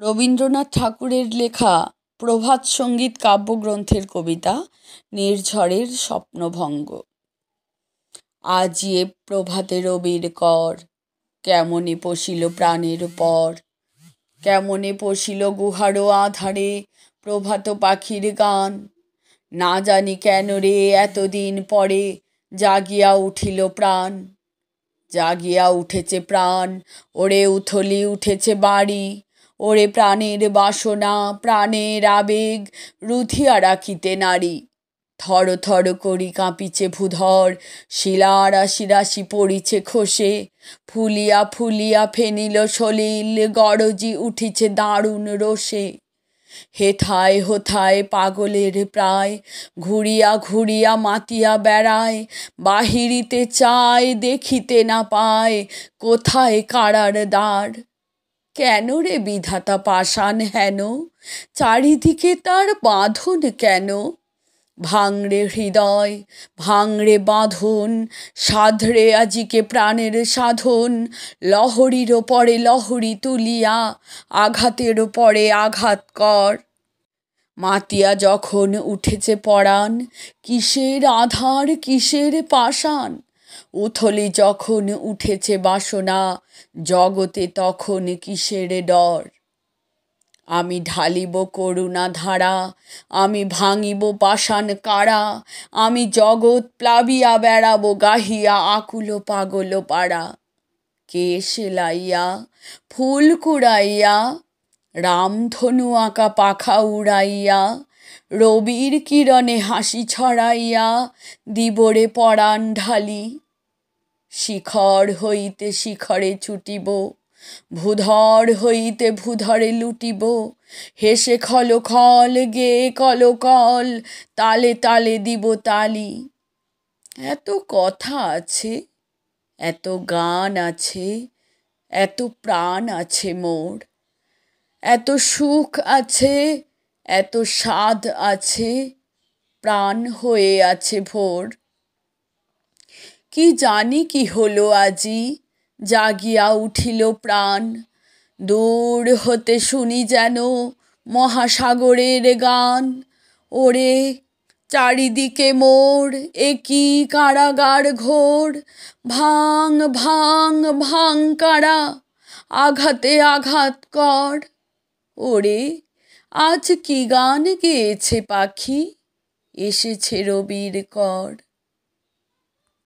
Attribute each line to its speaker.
Speaker 1: রবীন্দ্রনাথ ঠাকুরের লেখা প্রভাত সঙ্গীত কাব্যগ্রন্থের কবিতা নির্ঝরের স্বপ্নভঙ্গ। আজি এ প্রভাতে রবির কর, কেমনে পশিল প্রাণের পর, কেমনে পশিল গুহারো আধারে প্রভাত পাখির গান। না জানি কেন রে এতদিন পরে জাগিয়া উঠিল প্রাণ, জাগিয়া উঠেছে প্রাণ, ওরে উথলি উঠেছে বাড়ি, ওরে প্রাণের বাসনা প্রাণের আবেগ রুধিয়া রাখিতে নারী। থর থর করি কাঁপিছে ভূধর, শিলা রাশি রাশি পড়িছে খসে, ফুলিয়া ফুলিয়া ফেনিল সলিল গরজি উঠিছে দারুণ রোষে। হেথায় হোথায় পাগলের প্রায় ঘুরিয়া ঘুরিয়া মাতিয়া বেড়ায়, বাহিরিতে চায় দেখিতে না পায় কোথায় কারার দ্বার। কেন রে বিধাতা পাষাণ হেন, চারিদিকে তার বাঁধন কেন? ভাঙড়ে হৃদয় ভাঙড়ে বাঁধন, সাধরে আজিকে প্রাণের সাধন। লহরীর পরে লহরী তুলিয়া আঘাতের পরে আঘাত কর। মাতিয়া যখন উঠেছে পরাণ, কিসের আধার কিসের পাষাণ। উথলি যখন উঠেছে বাসনা, জগতে তখন কিসের ডর। আমি ঢালিব করুণা ধারা, আমি ভাঙিব পাষাণ কারা, আমি জগৎ প্লাবিয়া বেড়াবো গাহিয়া আকুল পাগল পাড়া। কে সেলাইয়া ফুল কুড়াইয়া, রামধনু আঁকা পাখা উড়াইয়া, রবির কিরণে হাসি ছড়াইয়া দিবরে পরাণ ঢালি। শিখর হইতে শিখরে ছুটিব, ভূধর হইতে ভূধরে লুটিব, হেসে খল খল গেয়ে কল কল, তালে তালে দিব তালি। এত কথা আছে, এত গান আছে, এত প্রাণ আছে মোর, এত সুখ আছে, এত স্বাদ আছে, প্রাণ হয়ে আছে ভোর। কি জানি কি হলো আজি, জাগিয়া উঠিল প্রাণ। দূর হতে শুনি যেন মহাসাগরের গান। ওরে চারিদিকে মোর একই কারাগার ঘোর, ভাঙ ভাঙ ভাঙ কারা, আঘাতে আঘাত কর। ওরে আজ কি গান গেয়েছে পাখি, এসেছে রবির কর।